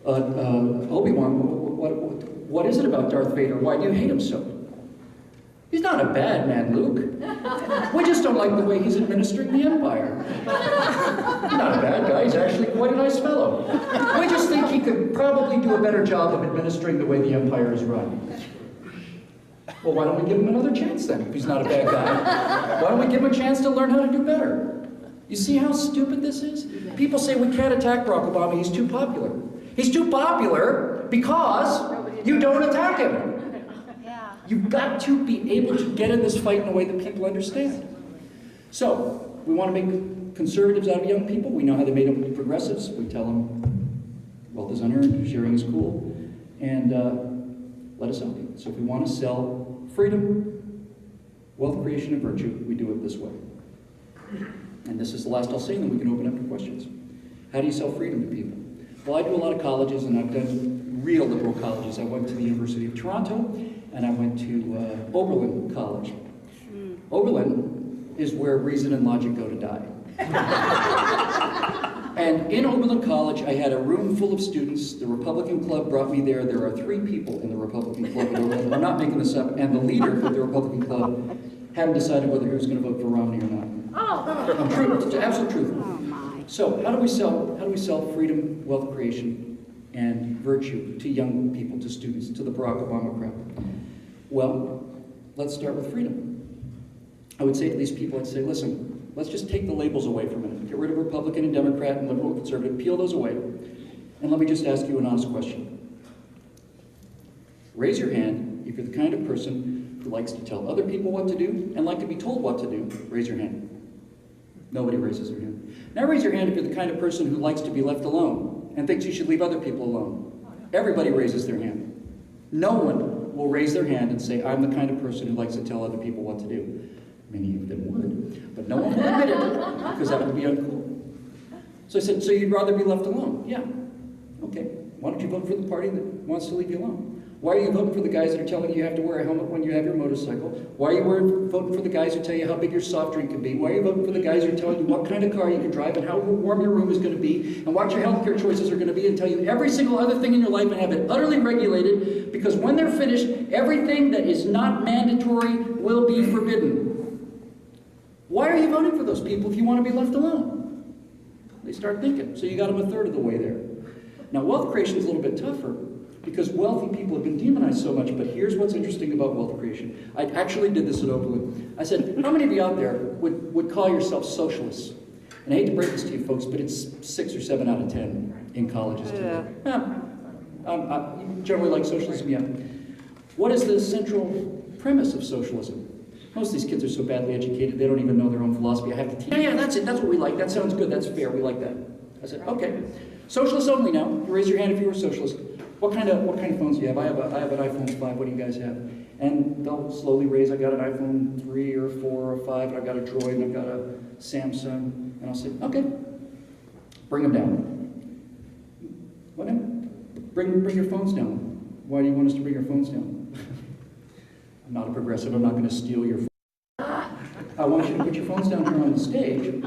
Obi-Wan, what is it about Darth Vader? Why do you hate him so? He's not a bad man, Luke. We just don't like the way he's administering the Empire. He's not a bad guy, he's actually quite a nice fellow. We just think he could probably do a better job of administering the way the Empire is run. Well, why don't we give him another chance then, if he's not a bad guy? Why don't we give him a chance to learn how to do better? You see how stupid this is? People say we can't attack Barack Obama, he's too popular. He's too popular because you don't attack him. You've got to be able to get in this fight in a way that people understand. So, we want to make conservatives out of young people. We know how they made them progressives. We tell them wealth is unearned, sharing is cool, and let us help you. So if we want to sell freedom, wealth creation, and virtue, we do it this way. And this is the last I'll say, and then we can open up to questions. How do you sell freedom to people? Well, I do a lot of colleges, and I've done real liberal colleges. I went to the University of Toronto, and I went to Oberlin College. Oberlin is where reason and logic go to die. And in Oberlin College, I had a room full of students. The Republican Club brought me there. There are 3 people in the Republican Club at Oberlin. I'm not making this up. And the leader of the Republican Club hadn't decided whether he was going to vote for Romney or not. Oh, truth, it's absolute truth. Oh my. So how do we sell freedom, wealth creation, and virtue to young people, to students, to the Barack Obama crowd? Well, let's start with freedom. I would say to these people, I'd say, listen, let's just take the labels away for a minute. Get rid of Republican and Democrat and liberal and conservative, peel those away, and let me just ask you an honest question. Raise your hand if you're the kind of person who likes to tell other people what to do and like to be told what to do. Raise your hand. Nobody raises their hand. Now raise your hand if you're the kind of person who likes to be left alone and thinks you should leave other people alone. Everybody raises their hand. No one will raise their hand and say, I'm the kind of person who likes to tell other people what to do. Many of them would, but no one will admit it because that would be uncool. So I said, so you'd rather be left alone? Yeah. Okay. Why don't you vote for the party that wants to leave you alone? Why are you voting for the guys that are telling you you have to wear a helmet when you have your motorcycle? Why are you voting for the guys who tell you how big your soft drink can be? Why are you voting for the guys who are telling you what kind of car you can drive and how warm your room is going to be and what your healthcare choices are going to be and tell you every single other thing in your life and have it utterly regulated because when they're finished, everything that is not mandatory will be forbidden. Why are you voting for those people if you want to be left alone? They start thinking. So you got them a third of the way there. Now, wealth creation is a little bit tougher because wealthy people have been demonized so much, but here's what's interesting about wealth creation. I actually did this at Oberlin. I said, how many of you out there would call yourself socialists? And I hate to break this to you folks, but it's 6 or 7 out of 10 in colleges today. You generally like socialism, yeah. What is the central premise of socialism? Most of these kids are so badly educated, they don't even know their own philosophy. I have to teach. Yeah, that's it. That's what we like. That sounds good. That's fair. We like that. I said, okay. Socialists only now. Raise your hand if you were a socialist. What kind of phones do you have? I have an iPhone 5. What do you guys have? And they'll slowly raise. I got an iPhone 3 or 4 or 5. And I've got a Droid. And I've got a Samsung. And I'll say, okay. Bring them down. What now? Bring your phones down. Why do you want us to bring your phones down? I'm not a progressive, I'm not going to steal your phone. I want you to put your phones down here on the stage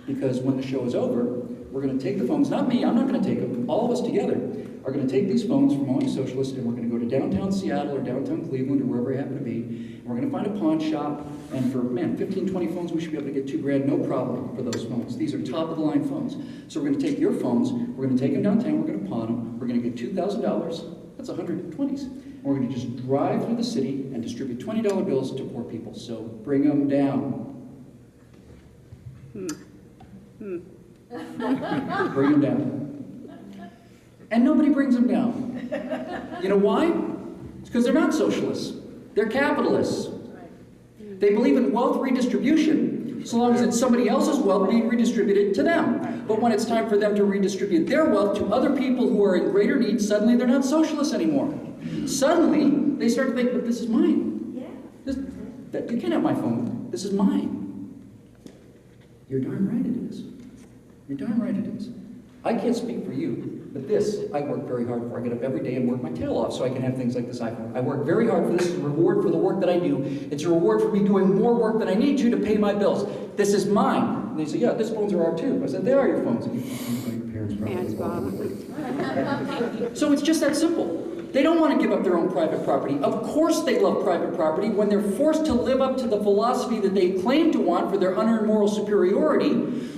because when the show is over, we're going to take the phones, not me, I'm not going to take them, all of us together are going to take these phones from all you socialists and we're going to go to downtown Seattle or downtown Cleveland or wherever we happen to be, and we're going to find a pawn shop, and for, 15, 20 phones, we should be able to get $2 grand, no problem for those phones. These are top of the line phones. So we're going to take your phones, we're going to take them downtown, we're going to pawn them, we're going to get $2,000, that's 120s. We're going to just drive through the city and distribute $20 bills to poor people. So bring them down. Bring them down. And nobody brings them down. You know why? It's because they're not socialists. They're capitalists. They believe in wealth redistribution so long as it's somebody else's wealth being redistributed to them. But when it's time for them to redistribute their wealth to other people who are in greater need, suddenly they're not socialists anymore. Suddenly, they start to think, but this is mine. You can't have my phone. This is mine. You're darn right it is. You're darn right it is. I can't speak for you, but this I work very hard for. I get up every day and work my tail off so I can have things like this iPhone. I work very hard for this. It's a reward for the work that I do. It's a reward for me doing more work than I need to pay my bills. This is mine. And they say, yeah, these phones are ours too. I said, they are your phones. And you pay parents probably Parents probably. So it's just that simple. They don't want to give up their own private property. Of course they love private property when they're forced to live up to the philosophy that they claim to want for their unearned moral superiority.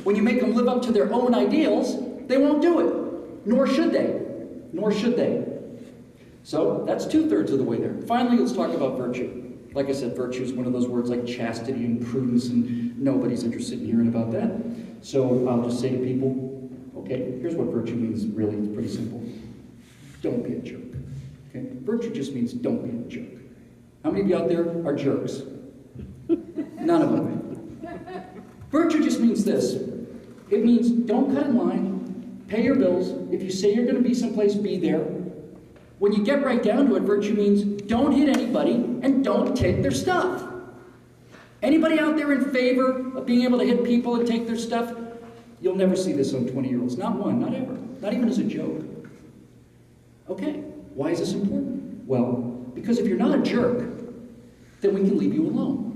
When you make them live up to their own ideals, they won't do it. Nor should they. Nor should they. So that's 2/3 of the way there. Finally, let's talk about virtue. Like I said, virtue is one of those words like chastity and prudence, and nobody's interested in hearing about that. So I'll just say to people, okay, here's what virtue means really. It's pretty simple. Don't be a jerk. Okay? Virtue just means don't be a jerk. How many of you out there are jerks? None of them. Virtue just means this. It means don't cut in line, pay your bills. If you say you're going to be someplace, be there. When you get right down to it, virtue means don't hit anybody and don't take their stuff. Anybody out there in favor of being able to hit people and take their stuff? You'll never see this on 20-year-olds. Not one, not ever. Not even as a joke. Okay, why is this important? Well, because if you're not a jerk, then we can leave you alone.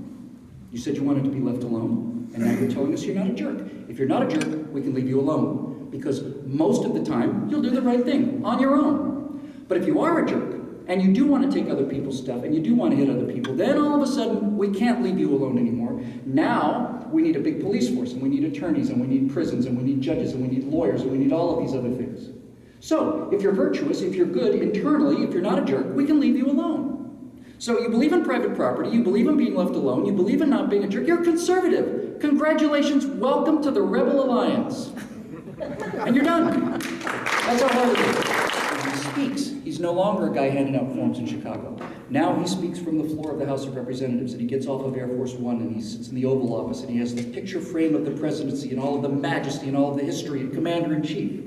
You said you wanted to be left alone, and now you're telling us you're not a jerk. If you're not a jerk, we can leave you alone. Because most of the time, you'll do the right thing on your own. But if you are a jerk, and you do want to take other people's stuff, and you do want to hit other people, then all of a sudden, we can't leave you alone anymore. Now, we need a big police force, and we need attorneys, and we need prisons, and we need judges, and we need lawyers, and we need all of these other things. So, if you're virtuous, if you're good internally, if you're not a jerk, we can leave you alone. So you believe in private property, you believe in being left alone, you believe in not being a jerk, you're conservative. Congratulations, welcome to the Rebel Alliance. And you're done. That's how hard it is. He speaks. He's no longer a guy handing out forms in Chicago. Now he speaks from the floor of the House of Representatives, and he gets off of Air Force One, and he sits in the Oval Office, and he has the picture frame of the presidency and all of the majesty and all of the history and commander-in-chief.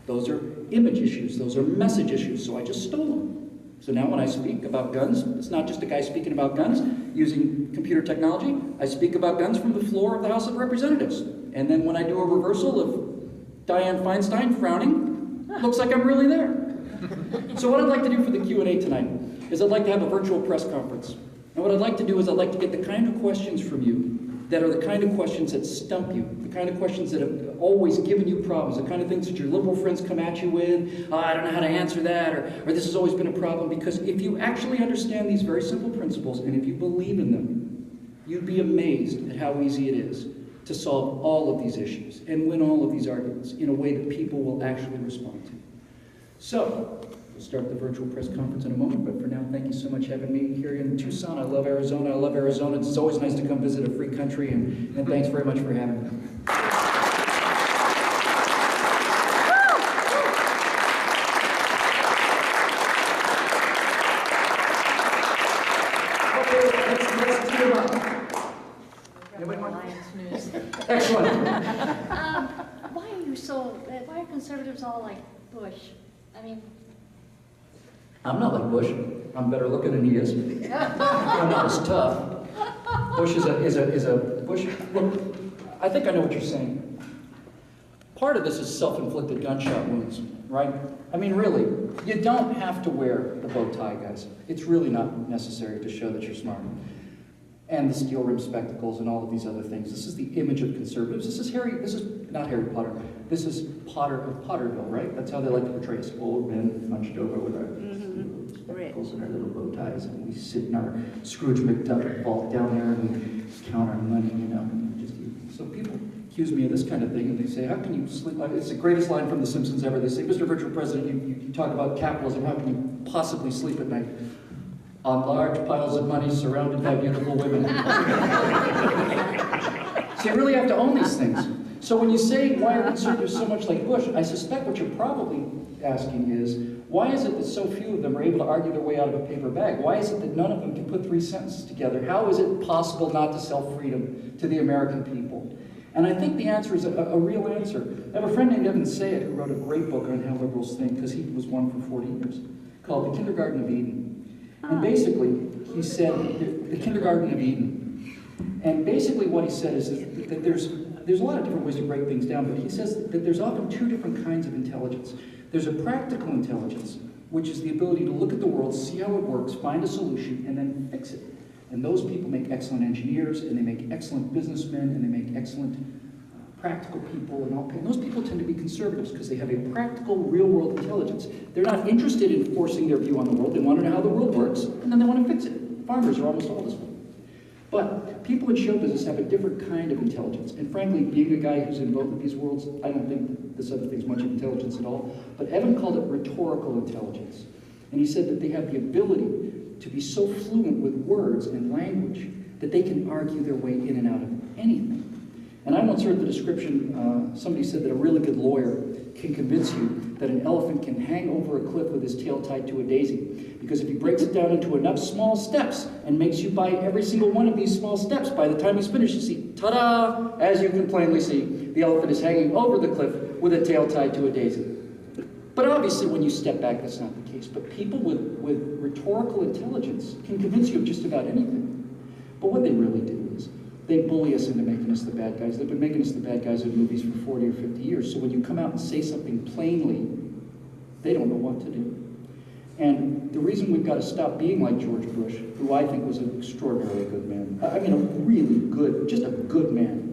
Those are image issues. Those are message issues. So I just stole them. So now when I speak about guns, it's not just a guy speaking about guns using computer technology. I speak about guns from the floor of the House of Representatives. And then when I do a reversal of Dianne Feinstein frowning, looks like I'm really there. So what I'd like to do for the Q&A tonight is I'd like to have a virtual press conference. And what I'd like to do is I'd like to get the kind of questions from you that are the kind of questions that stump you, the kind of questions that have always given you problems, the kind of things that your liberal friends come at you with, oh, I don't know how to answer that, or this has always been a problem, because if you actually understand these very simple principles, and if you believe in them, you'd be amazed at how easy it is to solve all of these issues and win all of these arguments in a way that people will actually respond to. So, we'll start the virtual press conference in a moment, but for now, thank you so much for having me here in Tucson. I love Arizona. I love Arizona. It's always nice to come visit a free country, and thanks very much for having me. Okay, let's team up. Anybody want? Excellent. Why are conservatives all like Bush? I mean, I'm not like Bush. I'm better looking than he is. I'm not as tough. Bush is a Bush. Look, I think I know what you're saying. Part of this is self-inflicted gunshot wounds, right? I mean, really, you don't have to wear the bow tie, guys. It's really not necessary to show that you're smart. And the steel rim spectacles and all of these other things. This is the image of conservatives. This is not Harry Potter. This is Potter of Potterville, right? That's how they like to portray us. Old men hunched over with our spectacles and our little bow ties, and we sit in our Scrooge McDuck vault down there and we count our money, you know. So people accuse me of this kind of thing, and they say, how can you sleep? It's the greatest line from The Simpsons ever. They say, Mr. Virtual President, you talk about capitalism. How can you possibly sleep at night? On large piles of money surrounded by beautiful women. So you really have to own these things. So when you say, why are conservatives so much like Bush, I suspect what you're probably asking is, why is it that so few of them are able to argue their way out of a paper bag? Why is it that none of them can put 3 sentences together? How is it possible not to sell freedom to the American people? And I think the answer is a real answer. I have a friend named Evan Sayed who wrote a great book on how liberals think, because he was one for 40 years, called The Kindergarten of Eden. And basically, he said, the Kindergarten of Eden. And basically what he said is that there's a lot of different ways to break things down, but he says that there's often 2 different kinds of intelligence. There's a practical intelligence, which is the ability to look at the world, see how it works, find a solution, and then fix it. And those people make excellent engineers, and they make excellent businessmen, and they make excellent practical people and all. And those people tend to be conservatives because they have a practical, real-world intelligence. They're not interested in forcing their view on the world. They want to know how the world works, and then they want to fix it. Farmers are almost all this way. But people in show business have a different kind of intelligence. And frankly, being a guy who's in both of these worlds, I don't think this other thing's much of intelligence at all. But Evan called it rhetorical intelligence. And he said that they have the ability to be so fluent with words and language that they can argue their way in and out of anything. And I once heard the description, somebody said that a really good lawyer can convince you that an elephant can hang over a cliff with his tail tied to a daisy. Because if he breaks it down into enough small steps and makes you buy every single one of these small steps, by the time he's finished, you see, ta-da! As you can plainly see, the elephant is hanging over the cliff with a tail tied to a daisy. But obviously, when you step back, that's not the case. But people with rhetorical intelligence can convince you of just about anything. But what they really do is they bully us into making us the bad guys. They've been making us the bad guys in movies for 40 or 50 years. So when you come out and say something plainly, they don't know what to do. And the reason we've got to stop being like George Bush, who I think was an extraordinarily good man, I mean a really good, just a good man,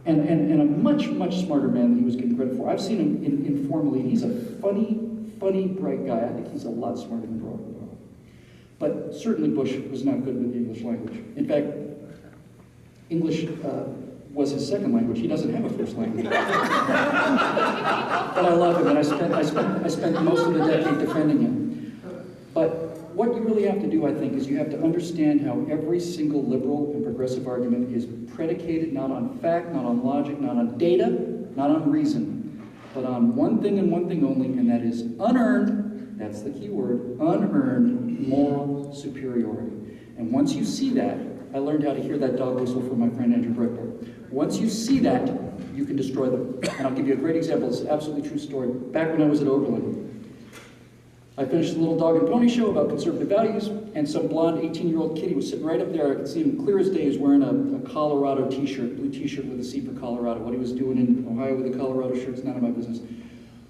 and a much, much smarter man than he was getting credit for. I've seen him informally, and he's a funny, bright guy. I think he's a lot smarter than Barack Obama. But certainly Bush was not good with the English language. In fact, English was his second language. He doesn't have a first language. But I love him, and I spent most of the decade defending him. But what you really have to do, I think, is you have to understand how every single liberal and progressive argument is predicated not on fact, not on logic, not on data, not on reason, but on one thing and one thing only, and that is unearned, that's the key word, unearned moral superiority. And once you see that, I learned how to hear that dog whistle from my friend Andrew Breitbart. Once you see that, you can destroy them. And I'll give you a great example. It's an absolutely true story. Back when I was at Oberlin, I finished the Little Dog and Pony show about conservative values, and some blonde 18-year-old kitty was sitting right up there. I could see him clear as day. He was wearing a Colorado t-shirt, blue t-shirt with a C for Colorado. What he was doing in Ohio with a Colorado shirt is none of my business.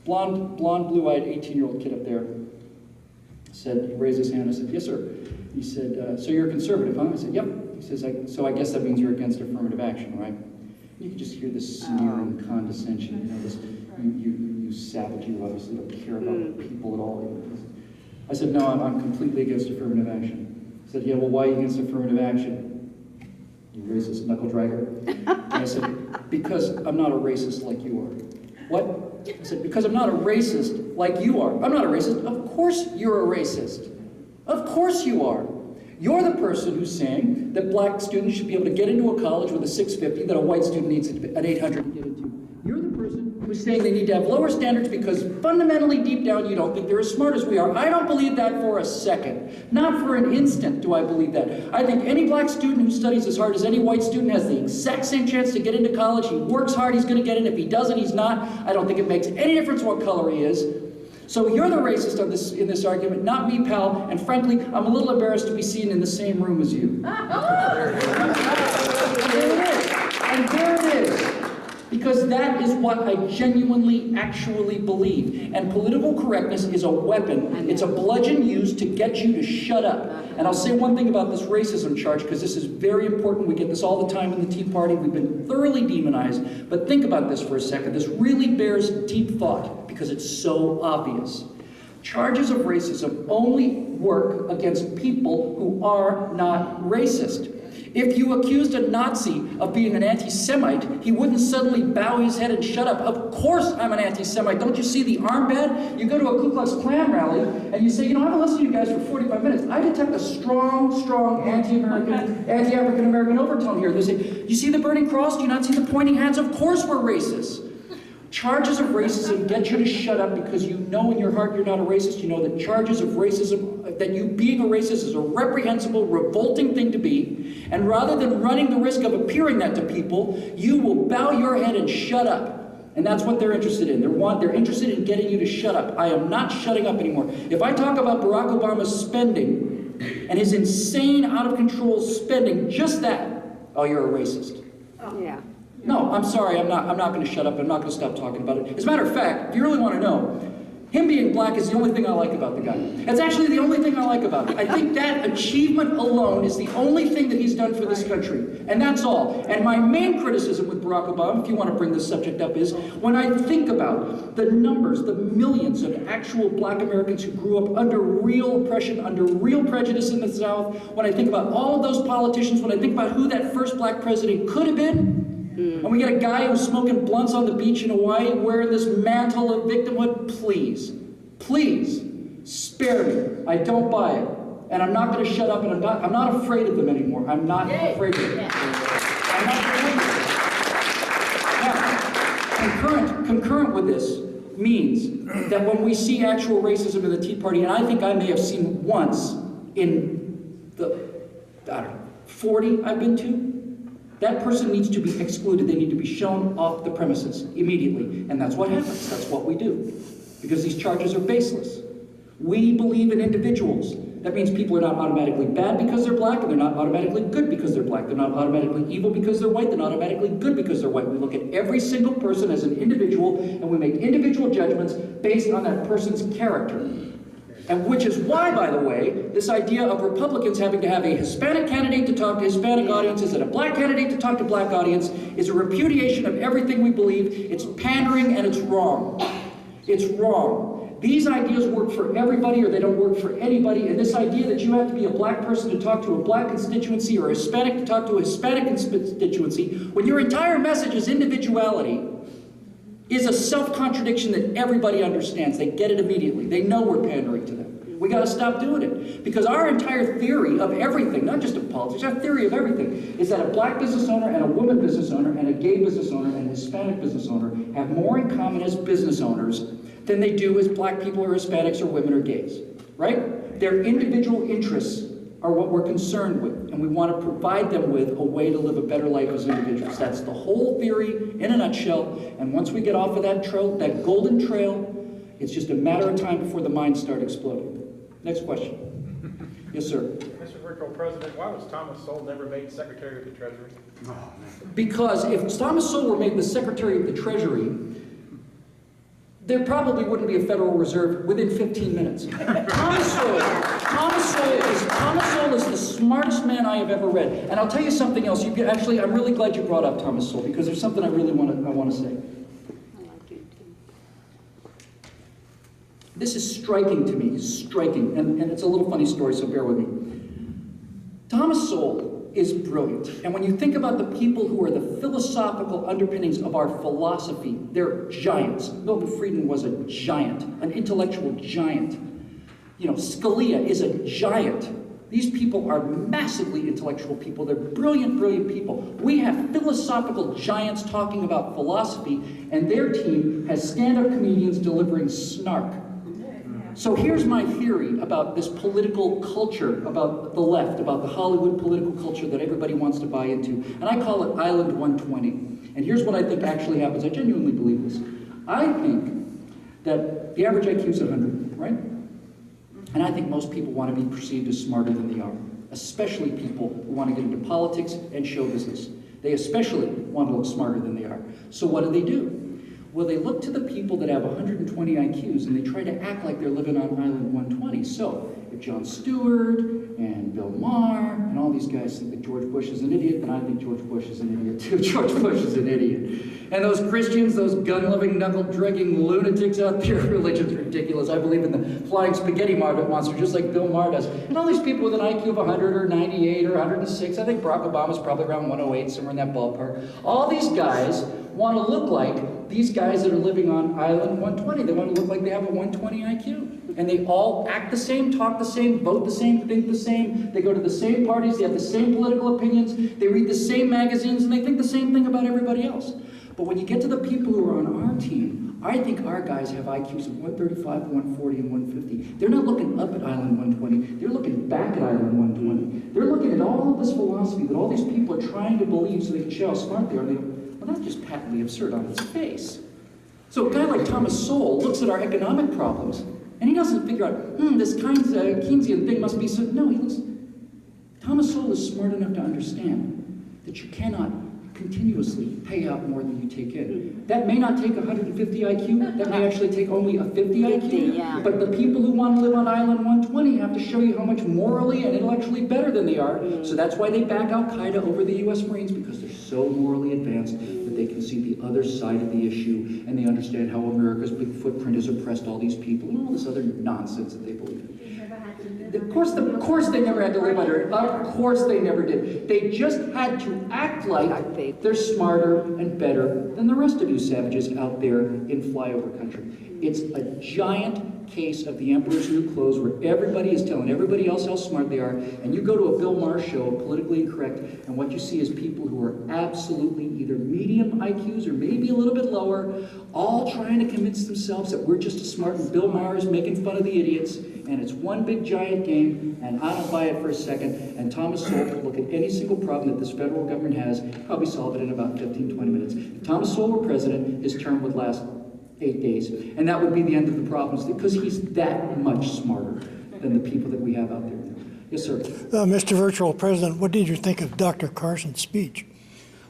Blonde, blue-eyed 18-year-old kid up there said, he raised his hand. I said, yes, sir. He said, so you're a conservative, huh? I said, yep. He says, so I guess that means you're against affirmative action, right? You can just hear this sneering condescension, you know, this, you savage, you obviously don't care about people at all. I said, no, I'm completely against affirmative action. He said, yeah, well, why are you against affirmative action? You racist knuckle dragger. And I said, because I'm not a racist like you are. What? I said, because I'm not a racist like you are. I'm not a racist. Of course you're a racist. Of course you are. You're the person who's saying that black students should be able to get into a college with a 650 that a white student needs an 800 to get into. You're the person who's saying they need to have lower standards because fundamentally deep down you don't think they're as smart as we are. I don't believe that for a second. Not for an instant do I believe that. I think any black student who studies as hard as any white student has the exact same chance to get into college. He works hard, he's going to get in. If he doesn't, he's not. I don't think it makes any difference what color he is. So you're the racist in this argument, not me, pal, and frankly, I'm a little embarrassed to be seen in the same room as you. And there it is. Because that is what I genuinely, actually believe. And political correctness is a weapon. It's a bludgeon used to get you to shut up. And I'll say one thing about this racism charge, because this is very important. We get this all the time in the Tea Party. We've been thoroughly demonized. But think about this for a second. This really bears deep thought, because it's so obvious. Charges of racism only work against people who are not racist. If you accused a Nazi of being an anti-Semite, he wouldn't suddenly bow his head and shut up. Of course I'm an anti-Semite. Don't you see the armband? You go to a Ku Klux Klan rally, and you say, you know, I've been listening to you guys for 45 minutes. I detect a strong anti-American, anti-African-American overtone here. They say, you see the burning cross? Do you not see the pointing hands? Of course we're racist. Charges of racism get you to shut up because you know in your heart you're not a racist. You know that charges of racism, that you being a racist is a reprehensible, revolting thing to be. And rather than running the risk of appearing that to people, you will bow your head and shut up. And that's what they're interested in. They're interested in getting you to shut up. I am not shutting up anymore. If I talk about Barack Obama's spending and his insane, out-of-control spending, just that, oh, you're a racist. Oh. Yeah. No, I'm sorry, I'm not going to shut up. I'm not going to stop talking about it. As a matter of fact, if you really want to know, Him being black is the only thing I like about the guy. It's actually the only thing I like about it. I think that achievement alone is the only thing that he's done for this country. And that's all. And my main criticism with Barack Obama, if you want to bring this subject up, is when I think about the numbers, the millions of actual black Americans who grew up under real oppression, under real prejudice in the South, when I think about all of those politicians, when I think about who that first black president could have been, and we get a guy who's smoking blunts on the beach in Hawaii wearing this mantle of victimhood. Please, please, spare me. I don't buy it. And I'm not going to shut up, and I'm not afraid of them anymore. I'm not afraid of them. I'm not afraid of them. Now, concurrent with this means that when we see actual racism in the Tea Party, and I think I may have seen once in the, I don't know, 40 I've been to, that person needs to be excluded. They need to be shown off the premises immediately. And that's what happens. That's what we do. Because these charges are baseless. We believe in individuals. That means people are not automatically bad because they're black, and they're not automatically good because they're black. They're not automatically evil because they're white. They're not automatically good because they're white. We look at every single person as an individual, and we make individual judgments based on that person's character. And which is why, by the way, this idea of Republicans having to have a Hispanic candidate to talk to Hispanic audiences and a black candidate to talk to black audience is a repudiation of everything we believe. It's pandering and it's wrong. It's wrong. These ideas work for everybody or they don't work for anybody. And this idea that you have to be a black person to talk to a black constituency or a Hispanic to talk to a Hispanic constituency, when your entire message is individuality, is a self-contradiction that everybody understands. They get it immediately. They know we're pandering to them. We got to stop doing it. Because our entire theory of everything, not just of politics, our theory of everything, is that a black business owner and a woman business owner and a gay business owner and a Hispanic business owner have more in common as business owners than they do as black people or Hispanics or women or gays. Right? Their individual interests are what we're concerned with, and we want to provide them with a way to live a better life as individuals. That's the whole theory in a nutshell, and once we get off of that trail, that golden trail, it's just a matter of time before the minds start exploding. Next question. Yes, sir. Mr. Whittle, President, why was Thomas Sowell never made Secretary of the Treasury? Because if Thomas Sowell were made the Secretary of the Treasury, there probably wouldn't be a Federal Reserve within 15 minutes. Thomas Sowell is the smartest man I have ever read. And I'll tell you something else. Actually, I'm really glad you brought up Thomas Sowell because there's something I really want to say. This is striking to me, striking. And it's a little funny story, so bear with me. Thomas Sowell is brilliant. And when you think about the people who are the philosophical underpinnings of our philosophy, they're giants. Milton Friedman was a giant, an intellectual giant. You know, Scalia is a giant. These people are massively intellectual people. They're brilliant, brilliant people. We have philosophical giants talking about philosophy, and their team has stand-up comedians delivering snark. So here's my theory about this political culture, about the left, about the Hollywood political culture that everybody wants to buy into. And I call it Island 120. And here's what I think actually happens. I genuinely believe this. I think that the average IQ is 100, right? And I think most people want to be perceived as smarter than they are, especially people who want to get into politics and show business. They especially want to look smarter than they are. So what do? Well, they look to the people that have 120 IQs and they try to act like they're living on Island 120. So if Jon Stewart and Bill Maher and all these guys think that George Bush is an idiot, then I think George Bush is an idiot too. George Bush is an idiot. And those Christians, those gun-loving, knuckle-dragging lunatics out there, religion's ridiculous. I believe in the flying spaghetti monster, just like Bill Maher does. And all these people with an IQ of 100 or 98 or 106, I think Barack Obama's probably around 108, somewhere in that ballpark. All these guys want to look like these guys that are living on Island 120. They want to look like they have a 120 IQ. And they all act the same, talk the same, vote the same, think the same. They go to the same parties, they have the same political opinions, they read the same magazines, and they think the same thing about everybody else. But when you get to the people who are on our team, I think our guys have IQs of 135, 140, and 150. They're not looking up at Island 120. They're looking back at Island 120. They're looking at all of this philosophy that all these people are trying to believe so they can show how smart they are. And they go, well, that's just patently absurd on its face. So a guy like Thomas Sowell looks at our economic problems, and he doesn't figure out, this Keynesian thing must be so... No, Thomas Sowell is smart enough to understand that you cannot continuously pay out more than you take in. That may not take 150 IQ, that may actually take only a 50 IQ, yeah. but the people who want to live on Island 120 have to show you how much morally and intellectually better than they are. So that's why they back Al-Qaeda over the US Marines, because they're so morally advanced that they can see the other side of the issue, and they understand how America's big footprint has oppressed all these people and all this other nonsense that they believe in. Of course they never had to live under it. Of course they never did. They just had to act like they're smarter and better than the rest of you savages out there in flyover country. It's a giant case of the emperor's new clothes where everybody is telling everybody else how smart they are, and you go to a Bill Maher show, Politically Incorrect, and what you see is people who are absolutely either medium IQs or maybe a little bit lower, all trying to convince themselves that we're just as smart, and Bill Maher is making fun of the idiots, and it's one big giant game, and I don't buy it for a second. And Thomas Sowell could look at any single problem that this federal government has, probably solve it in about 15, 20 minutes. If Thomas Sowell were president, his term would last 8 days, and that would be the end of the problems, because he's that much smarter than the people that we have out there now. Yes, sir. Mr. Virtual President, what did you think of Dr. Carson's speech?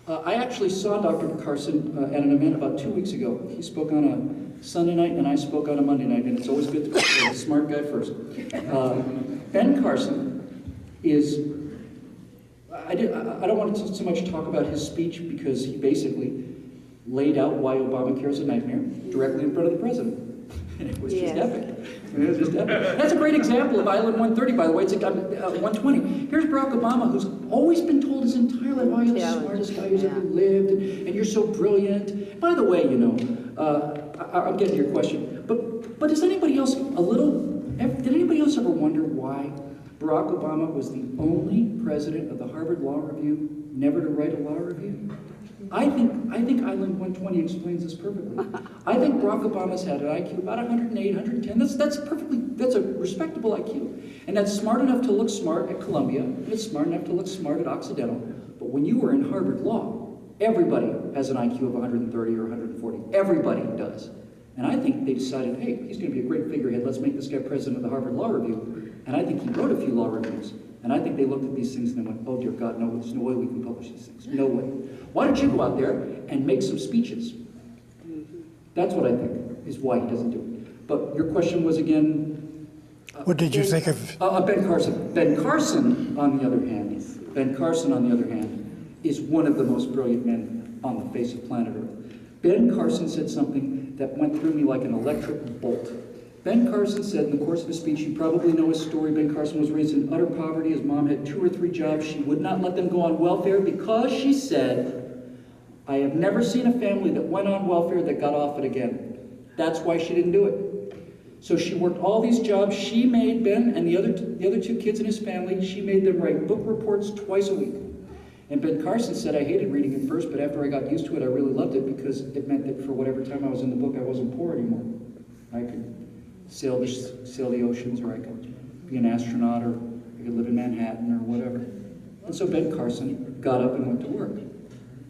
I actually saw Dr. Carson at an event about 2 weeks ago. He spoke on a Sunday night, and I spoke on a Monday night, and it's always good to go with a smart guy first. Ben Carson is, I don't want to so much talk about his speech, because he basically laid out why Obamacare is a nightmare directly in front of the president. It was just epic. It was just epic. That's a great example of Island 130, by the way. It's 120. Here's Barack Obama, who's always been told his entire life, oh, you're the smartest guy who's ever lived, and you're so brilliant. By the way, you know, I'm getting to your question, but does anybody else did anybody else ever wonder why Barack Obama was the only president of the Harvard Law Review never to write a law review? I think Island 120 explains this perfectly. I think Barack Obama's had an IQ about 108, 110. That's a respectable IQ. And that's smart enough to look smart at Columbia, and it's smart enough to look smart at Occidental. But when you were in Harvard Law, everybody has an IQ of 130 or 140. Everybody does. And I think they decided, hey, he's going to be a great figurehead. Let's make this guy president of the Harvard Law Review. And I think he wrote a few law reviews. And I think they looked at these things and they went, oh, dear God, no, there's no way we can publish these things. No way. Why don't you go out there and make some speeches? That's what I think is why he doesn't do it. But your question was again... what did you think of... Ben Carson. Ben Carson, on the other hand, is one of the most brilliant men on the face of planet Earth. Ben Carson said something that went through me like an electric bolt. Ben Carson said in the course of his speech, you probably know his story. Ben Carson was raised in utter poverty. His mom had 2 or 3 jobs. She would not let them go on welfare because she said, I have never seen a family that went on welfare that got off it again. That's why she didn't do it. So she worked all these jobs. She made Ben and the other 2 kids in his family, she made them write book reports twice a week. And Ben Carson said, I hated reading it first, but after I got used to it, I really loved it because it meant that for whatever time I was in the book, I wasn't poor anymore. I could sail the oceans, or I could be an astronaut, or I could live in Manhattan, or whatever. And so Ben Carson got up and went to work.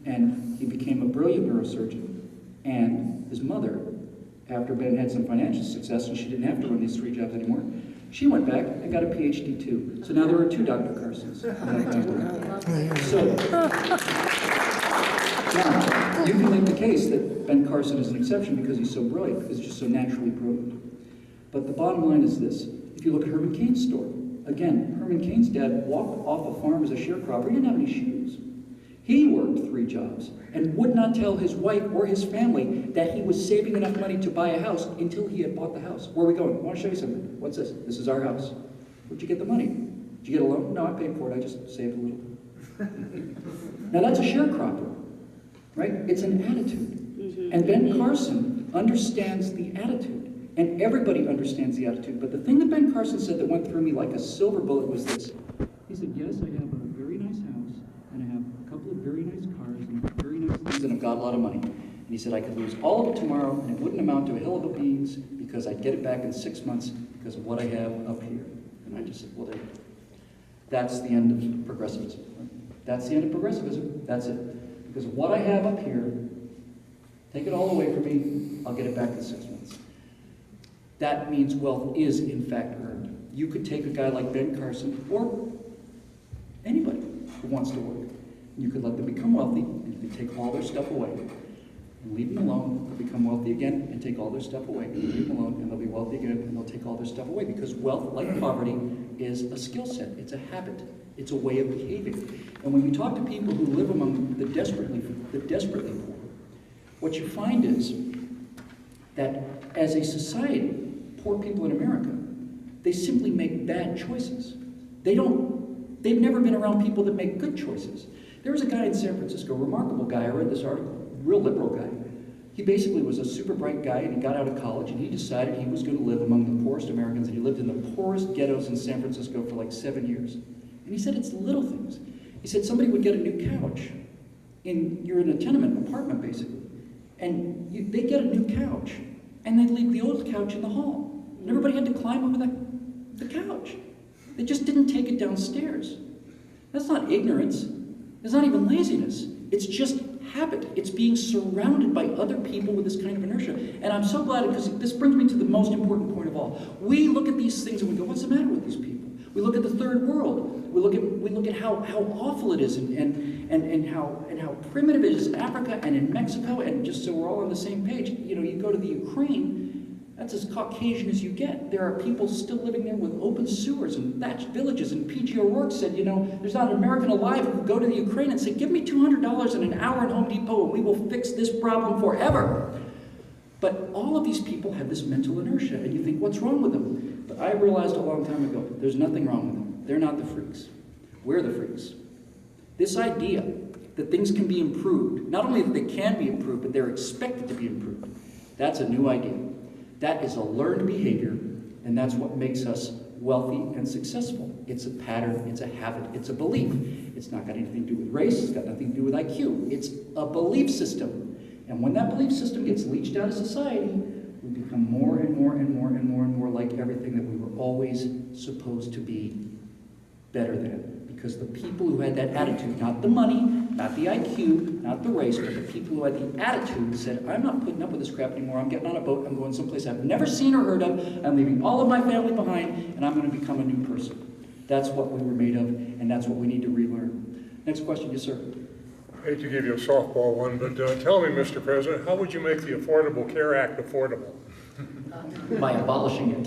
And he became a brilliant neurosurgeon. And his mother, after Ben had some financial success and she didn't have to run these 3 jobs anymore, she went back and got a PhD too. So now there are 2 Dr. Carsons. So now you can make the case that Ben Carson is an exception because he's so brilliant, because he's just so naturally brilliant. But the bottom line is this. If you look at Herman Cain's story, again, Herman Cain's dad walked off a farm as a sharecropper. He didn't have any shoes. He worked 3 jobs and would not tell his wife or his family that he was saving enough money to buy a house until he had bought the house. Where are we going? I want to show you something. What's this? This is our house. Where'd you get the money? Did you get a loan? No, I paid for it. I just saved a little. Now that's a sharecropper, right? It's an attitude. And Ben Carson understands the attitude. And everybody understands the attitude. But the thing that Ben Carson said that went through me like a silver bullet was this. He said, yes, I have a very nice house, and I have a couple of very nice cars, and very nice things, and I've got a lot of money. And he said, I could lose all of it tomorrow, and it wouldn't amount to a hill of beans, because I'd get it back in 6 months because of what I have up here. And I just said, well, there. That's the end of progressivism. That's the end of progressivism. That's it. Because of what I have up here, take it all away from me, I'll get it back in 6 months. That means wealth is, in fact, earned. You could take a guy like Ben Carson, or anybody who wants to work. You could let them become wealthy, and you could take all their stuff away. And leave them alone, they'll become wealthy again, and take all their stuff away. And leave them alone, and they'll be wealthy again, and they'll take all their stuff away. Because wealth, like poverty, is a skill set. It's a habit. It's a way of behaving. And when you talk to people who live among the desperately poor, what you find is that as a society, poor people in America, they simply make bad choices. They've never been around people that make good choices. There was a guy in San Francisco, a remarkable guy, I read this article, real liberal guy. He basically was a super bright guy, and he got out of college, and he decided he was going to live among the poorest Americans, and he lived in the poorest ghettos in San Francisco for like 7 years. And he said it's little things. He said somebody would get a new couch. You're in a tenement apartment, basically. And they get a new couch, and they'd leave the old couch in the hall. And everybody had to climb over the couch. They just didn't take it downstairs. That's not ignorance. It's not even laziness. It's just habit. It's being surrounded by other people with this kind of inertia. And I'm so glad, because this brings me to the most important point of all. We look at these things and we go, what's the matter with these people? We look at the third world. We look at how awful it is and how primitive it is in Africa and in Mexico, and just so we're all on the same page. You know, you go to the Ukraine, that's as Caucasian as you get. There are people still living there with open sewers and thatched villages. And P.G. O'Rourke said, you know, there's not an American alive who could go to the Ukraine and say, give me $200 in an hour at Home Depot and we will fix this problem forever. But all of these people have this mental inertia, and you think, what's wrong with them? But I realized a long time ago, there's nothing wrong with them. They're not the freaks. We're the freaks. This idea that things can be improved, not only that they can be improved, but they're expected to be improved, that's a new idea. That is a learned behavior, and that's what makes us wealthy and successful. It's a pattern, it's a habit, it's a belief. It's not got anything to do with race, it's got nothing to do with IQ. It's a belief system. And when that belief system gets leached out of society, we become more and more and more and more and more like everything that we were always supposed to be better than. Because the people who had that attitude, not the money, not the IQ, not the race, but the people who had the attitude said, I'm not putting up with this crap anymore, I'm getting on a boat, I'm going someplace I've never seen or heard of, I'm leaving all of my family behind, and I'm going to become a new person. That's what we were made of, and that's what we need to relearn. Next question, yes, sir. I hate to give you a softball one, but tell me, Mr. President, how would you make the Affordable Care Act affordable? By abolishing it.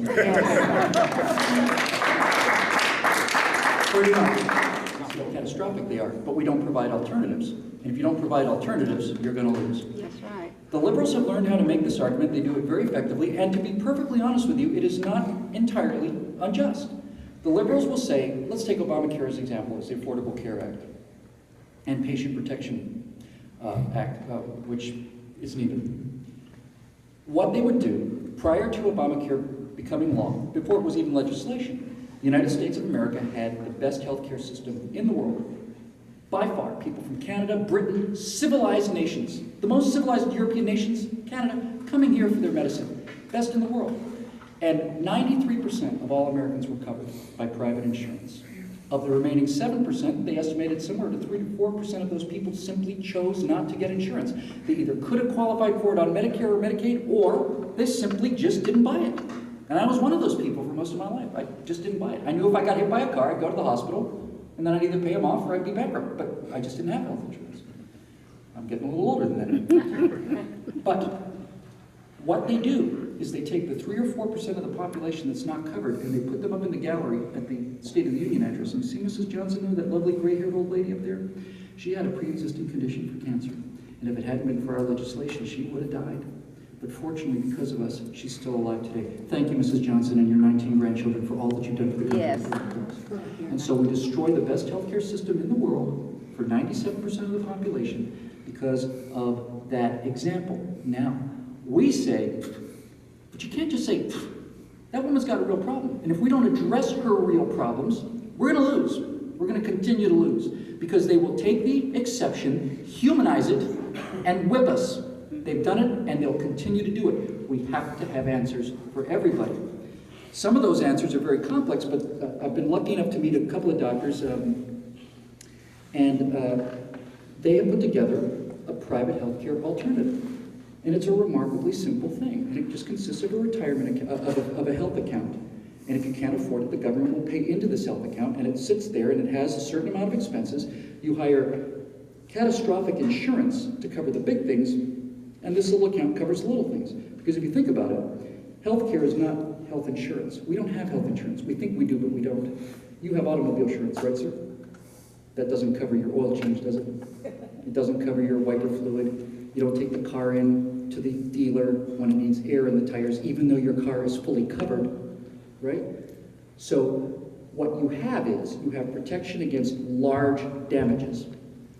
Pretty much. See how catastrophic they are, but we don't provide alternatives. And if you don't provide alternatives, you're going to lose. That's right. The liberals have learned how to make this argument. They do it very effectively, and to be perfectly honest with you, it is not entirely unjust. The liberals will say, let's take Obamacare as an example, as the Affordable Care Act and Patient Protection Act, which isn't even. What they would do prior to Obamacare becoming law, before it was even legislation, the United States of America had the best healthcare system in the world. By far, people from Canada, Britain, civilized nations, the most civilized European nations, Canada, coming here for their medicine. Best in the world. And 93% of all Americans were covered by private insurance. Of the remaining 7%, they estimated somewhere to 3 to 4% of those people simply chose not to get insurance. They either could have qualified for it on Medicare or Medicaid, or they simply just didn't buy it. And I was one of those people for most of my life. I just didn't buy it. I knew if I got hit by a car, I'd go to the hospital, and then I'd either pay them off or I'd be bankrupt. But I just didn't have health insurance. I'm getting a little older than that. But what they do is they take the 3 or 4% of the population that's not covered, and they put them up in the gallery at the State of the Union address. And you see Mrs. Johnson there, that lovely gray-haired old lady up there? She had a pre-existing condition for cancer. And if it hadn't been for our legislation, she would have died. But fortunately, because of us, she's still alive today. Thank you, Mrs. Johnson, and your 19 grandchildren for all that you've done for the country. Yes. And so we destroy the best healthcare system in the world for 97% of the population because of that example. Now, we say, but you can't just say, that woman's got a real problem. And if we don't address her real problems, we're going to lose. We're going to continue to lose because they will take the exception, humanize it, and whip us. They've done it, and they'll continue to do it. We have to have answers for everybody. Some of those answers are very complex, but I've been lucky enough to meet a couple of doctors, and they have put together a private healthcare alternative. And it's a remarkably simple thing. And it just consists of a retirement of a health account. And if you can't afford it, the government will pay into this health account, and it sits there, and it has a certain amount of expenses. You hire catastrophic insurance to cover the big things, and this little account covers the little things. Because if you think about it, healthcare is not health insurance. We don't have health insurance. We think we do, but we don't. You have automobile insurance, right, sir? That doesn't cover your oil change, does it? It doesn't cover your wiper fluid. You don't take the car in to the dealer when it needs air in the tires, even though your car is fully covered, right? So what you have is, you have protection against large damages,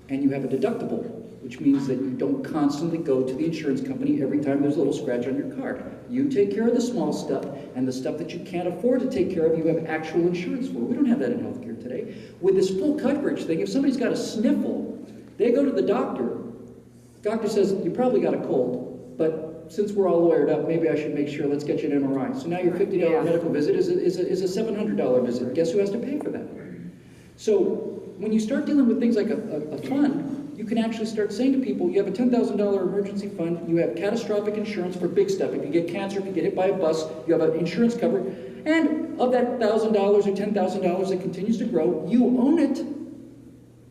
and you have a deductible, which means that you don't constantly go to the insurance company every time there's a little scratch on your car. You take care of the small stuff, and the stuff that you can't afford to take care of, you have actual insurance for. We don't have that in healthcare today. With this full coverage thing, if somebody's got a sniffle, they go to the doctor. Doctor says, you probably got a cold, but since we're all lawyered up, maybe I should make sure, let's get you an MRI. So now your $50 medical visit is a $700 visit. Guess who has to pay for that? So when you start dealing with things like a fund, you can actually start saying to people, you have a $10,000 emergency fund, you have catastrophic insurance for big stuff. If you get cancer, if you get hit by a bus, you have an insurance cover. And of that $1,000 or $10,000 that continues to grow, you own it.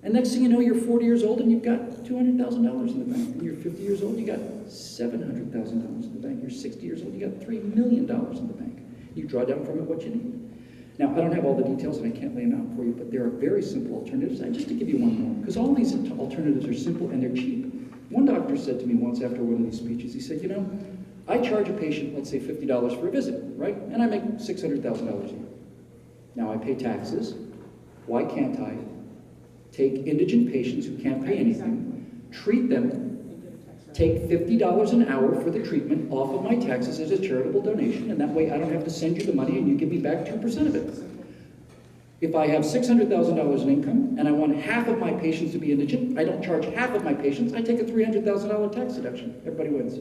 And next thing you know, you're 40 years old and you've got $200,000 in the bank. And you're 50 years old, you got $700,000 in the bank. You're 60 years old, you got $3 million in the bank. You draw down from it what you need. Now, I don't have all the details and I can't lay them out for you, but there are very simple alternatives. Just to give you one more, because all these alternatives are simple and they're cheap. One doctor said to me once after one of these speeches, he said, you know, I charge a patient, let's say $50 for a visit, right? And I make $600,000 a year. Now I pay taxes. Why can't I take indigent patients who can't pay anything, treat them, take $50 an hour for the treatment off of my taxes as a charitable donation, and that way I don't have to send you the money and you give me back 2% of it. If I have $600,000 in income and I want half of my patients to be indigent, I don't charge half of my patients, I take a $300,000 tax deduction. Everybody wins.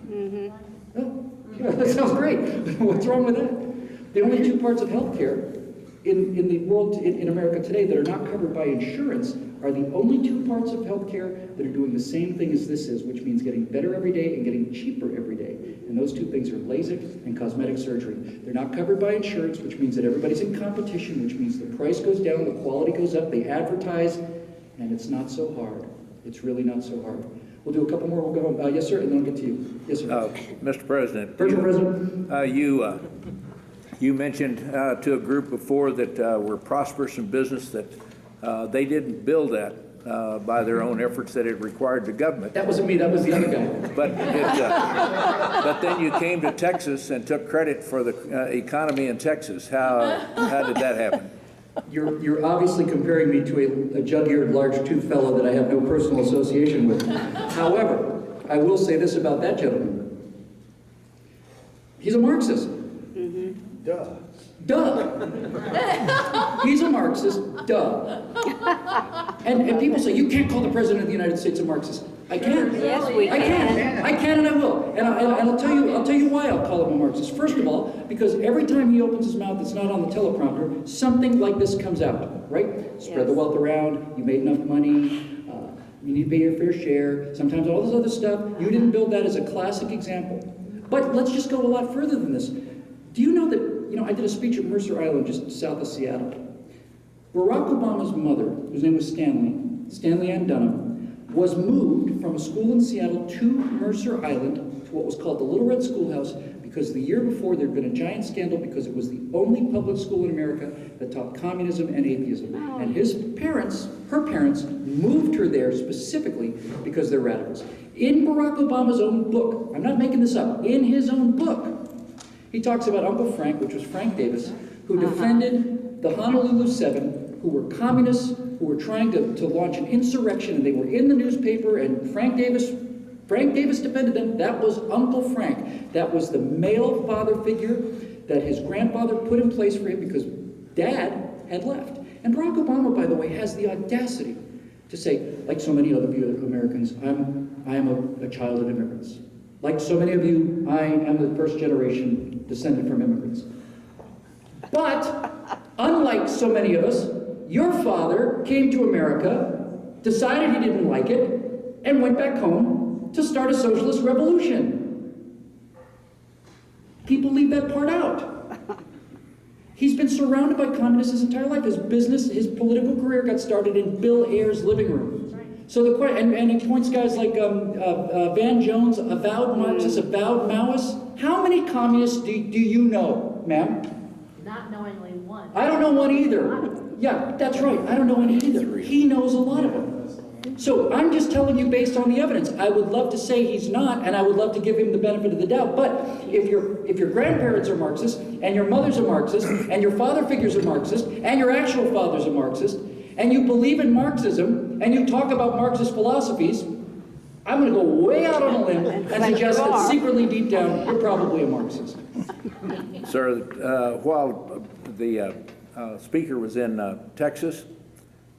Mm-hmm. Oh, yeah, that sounds great. What's wrong with that? The only two parts of healthcare in the world, in America today, that are not covered by insurance are the only two parts of healthcare that are doing the same thing as this is, which means getting better every day and getting cheaper every day. And those two things are LASIK and cosmetic surgery. They're not covered by insurance, which means that everybody's in competition, which means the price goes down, the quality goes up, they advertise, and it's not so hard. It's really not so hard. We'll do a couple more, we'll go home. Yes, sir, and then I'll get to you. Yes, sir. Mr. President. President. You mentioned to a group before that were prosperous in business that they didn't build that by their own efforts, that it required the government. That wasn't me, that was the other guy. But then you came to Texas and took credit for the economy in Texas. How did that happen? You're obviously comparing me to a jug-eared, large-toothed fellow that I have no personal association with. However, I will say this about that gentleman. He's a Marxist. Duh. Duh. He's a Marxist. Duh. And people say, you can't call the President of the United States a Marxist. I can. Yes, we can. I can and I will. And I'll tell you why I'll call him a Marxist. First of all, because every time he opens his mouth, it's not on the teleprompter, something like this comes out, right? Spread the wealth around, you made enough money, you need to pay your fair share, sometimes all this other stuff. You didn't build that as a classic example. But let's just go a lot further than this. Do you know that, I did a speech at Mercer Island just south of Seattle. Barack Obama's mother, whose name was Stanley Ann Dunham, was moved from a school in Seattle to Mercer Island, to what was called the Little Red Schoolhouse, because the year before there had been a giant scandal because it was the only public school in America that taught communism and atheism. And her parents, moved her there specifically because they're radicals. In Barack Obama's own book, I'm not making this up, in his own book, he talks about Uncle Frank, which was Frank Davis, who defended the Honolulu Seven, who were communists, who were trying to launch an insurrection, and they were in the newspaper, and Frank Davis defended them. That was Uncle Frank. That was the male father figure that his grandfather put in place for him because Dad had left. And Barack Obama, by the way, has the audacity to say, like so many other Americans, I am a child of immigrants. Like so many of you, I am the first generation descended from immigrants. But, unlike so many of us, your father came to America, decided he didn't like it, and went back home to start a socialist revolution. People leave that part out. He's been surrounded by communists his entire life. His business, his political career got started in Bill Ayer's living room. So and he points guys like Van Jones, avowed Marxist, avowed Maoist. How many communists do you know, ma'am? Not knowingly one. I don't know one either. Yeah, that's right. I don't know any either. He knows a lot of them. So I'm just telling you based on the evidence. I would love to say he's not, and I would love to give him the benefit of the doubt. But if your grandparents are Marxist, and your mother's a Marxist, and your father figures are Marxist, and your actual father's a Marxist, and you believe in Marxism, and you talk about Marxist philosophies, I'm going to go way out on a limb and suggest that secretly deep down, you're probably a Marxist. Sir, while the speaker was in Texas,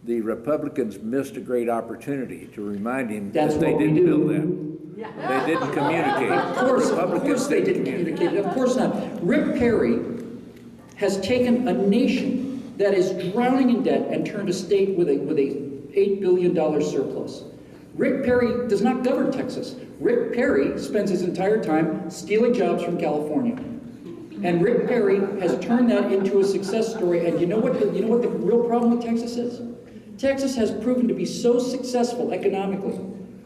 the Republicans missed a great opportunity to remind him That's that they what we didn't do. build that. They didn't communicate. Of course they didn't communicate. Of course not. Rick Perry has taken a nation that is drowning in debt and turned a state with a $8 billion surplus. Rick Perry does not govern Texas. Rick Perry spends his entire time stealing jobs from California. And Rick Perry has turned that into a success story. And you know what the real problem with Texas is? Texas has proven to be so successful economically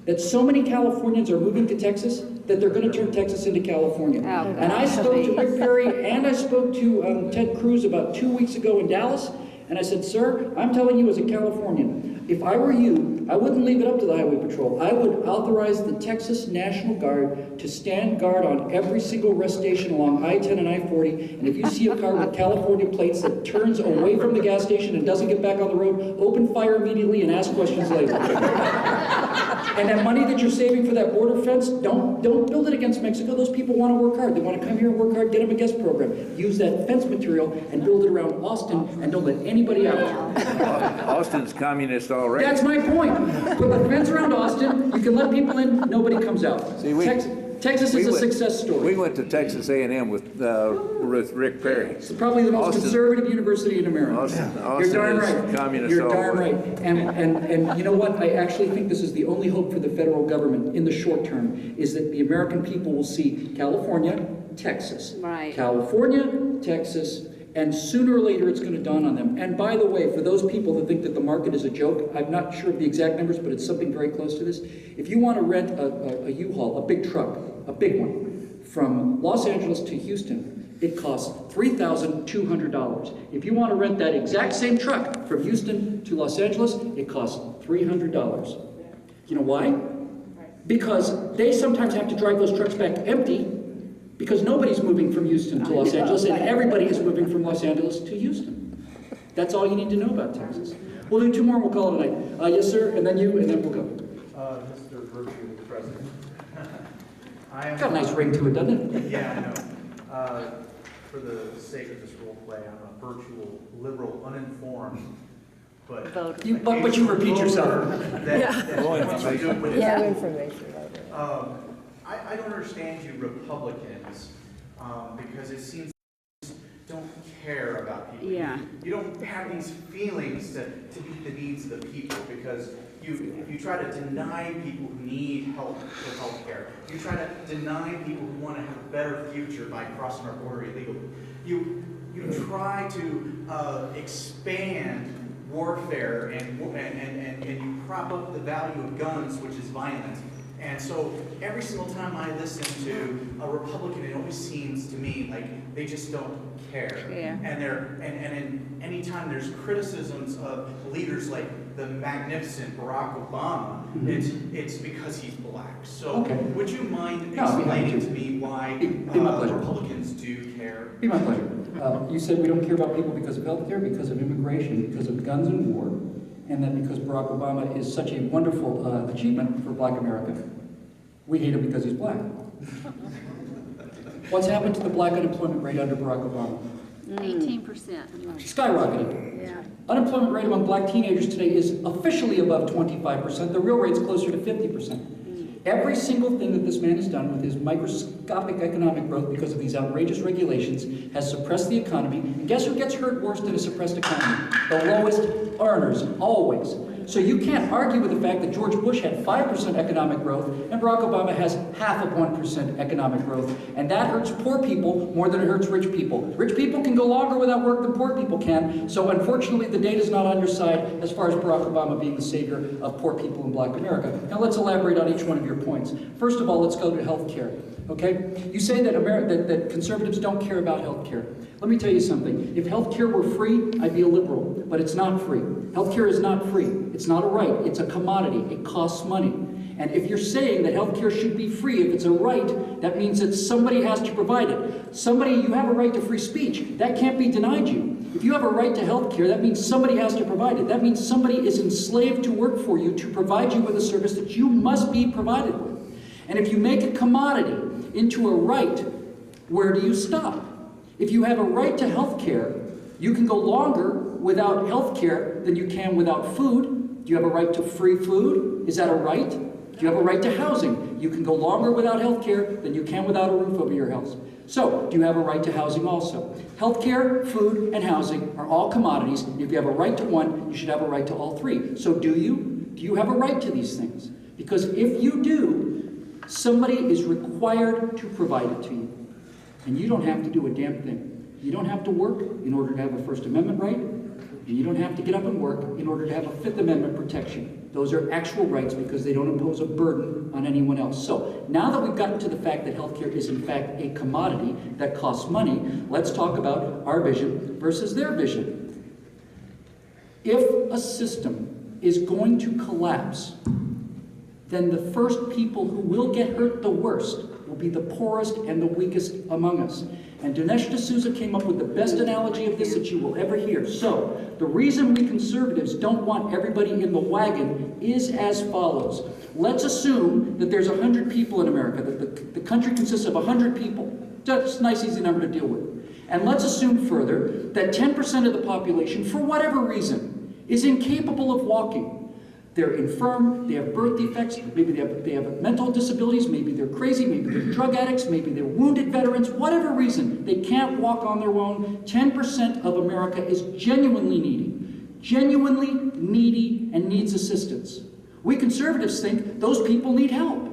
that so many Californians are moving to Texas that they're going to turn Texas into California. And I spoke to Rick Perry and I spoke to Ted Cruz about 2 weeks ago in Dallas. And I said, sir, I'm telling you as a Californian, if I were you, I wouldn't leave it up to the Highway Patrol. I would authorize the Texas National Guard to stand guard on every single rest station along I-10 and I-40. And if you see a car with California plates that turns away from the gas station and doesn't get back on the road, open fire immediately and ask questions later. And that money that you're saving for that border fence, don't build it against Mexico. Those people want to work hard. They want to come here and work hard, get them a guest program. Use that fence material and build it around Austin and don't let anybody out. Austin's communist already. That's my point. Put the fence around Austin, you can let people in, nobody comes out. See, Texas is a success story. We went to Texas A&M with Rick Perry. It's probably the most conservative university in America. Austin You're darn is right. communist You're all darn the way. right. And you know what? I actually think this is the only hope for the federal government in the short term, is that the American people will see California, Texas. Right. California, Texas, and sooner or later it's going to dawn on them. And by the way, for those people that think that the market is a joke, I'm not sure of the exact numbers, but it's something very close to this. If you want to rent a U-Haul, a big truck, a big one, from Los Angeles to Houston, it costs $3,200. If you want to rent that exact same truck from Houston to Los Angeles, it costs $300. You know why? Because they sometimes have to drive those trucks back empty, because nobody's moving from Houston to Los Angeles, and everybody is moving from Los Angeles to Houston. That's all you need to know about Texas. We'll do two more, we'll call it a night. Yes, sir, and then you, and then we'll go. Mr. Virtue, President. I am, Got a nice ring to it, doesn't it? Yeah, I know. For the sake of this role play, I'm a virtual liberal, uninformed, but Vote. But you repeat yourself. That wants to do it with his information I don't understand you Republicans, because it seems you don't care about people. Yeah. You don't have these feelings to meet the needs of the people, because you try to deny people who need help with health care. You try to deny people who want to have a better future by crossing our border illegally. You try to expand warfare and you prop up the value of guns, which is violent. And so every single time I listen to a Republican, it always seems to me like they just don't care. Yeah. And anytime there's criticisms of leaders like the magnificent Barack Obama, it's because he's black. So Okay. would you mind No, I'd be happy explaining to. to me why Be my pleasure. Republicans do care? Be my pleasure. You said we don't care about people because of health care, because of immigration, because of guns and war, and then because Barack Obama is such a wonderful achievement for black America. We hate him because he's black. What's happened to the black unemployment rate under Barack Obama? 18%. Skyrocketing. Yeah. Unemployment rate among black teenagers today is officially above 25%. The real rate's closer to 50%. Every single thing that this man has done with his microscopic economic growth because of these outrageous regulations has suppressed the economy. And guess who gets hurt worse than a suppressed economy? The lowest earners, always. So you can't argue with the fact that George Bush had 5% economic growth and Barack Obama has 0.5% economic growth. And that hurts poor people more than it hurts rich people. Rich people can go longer without work than poor people can. So unfortunately, the data is not on your side as far as Barack Obama being the savior of poor people in Black America. Now let's elaborate on each one of your points. First of all, let's go to health care. Okay? You say that, that conservatives don't care about health care. Let me tell you something. If health care were free, I'd be a liberal. But it's not free. Health care is not free. It's not a right. It's a commodity. It costs money. And if you're saying that health care should be free, if it's a right, that means that somebody has to provide it. You have a right to free speech. That can't be denied you. If you have a right to health care, that means somebody has to provide it. That means somebody is enslaved to work for you to provide you with a service that you must be provided with. And if you make a commodity into a right, where do you stop? If you have a right to health care, you can go longer without health care than you can without food. Do you have a right to free food? Is that a right? Do you have a right to housing? You can go longer without health care than you can without a roof over your house. So, do you have a right to housing also? Health care, food, and housing are all commodities. If you have a right to one, you should have a right to all three. So do you? Do you have a right to these things? Because if you do, somebody is required to provide it to you. And you don't have to do a damn thing. You don't have to work in order to have a First Amendment right, and you don't have to get up and work in order to have a Fifth Amendment protection. Those are actual rights because they don't impose a burden on anyone else. So, now that we've gotten to the fact that healthcare is in fact a commodity that costs money, let's talk about our vision versus their vision. If a system is going to collapse, then the first people who will get hurt the worst will be the poorest and the weakest among us. And Dinesh D'Souza came up with the best analogy of this that you will ever hear. So, the reason we conservatives don't want everybody in the wagon is as follows. Let's assume that there's 100 people in America, that the country consists of 100 people. That's a nice, easy number to deal with. And let's assume further that 10% of the population, for whatever reason, is incapable of walking. They're infirm, they have birth defects, maybe they have mental disabilities, maybe they're crazy, maybe they're drug addicts, maybe they're wounded veterans, whatever reason, they can't walk on their own. 10% of America is genuinely needy and needs assistance. We conservatives think those people need help.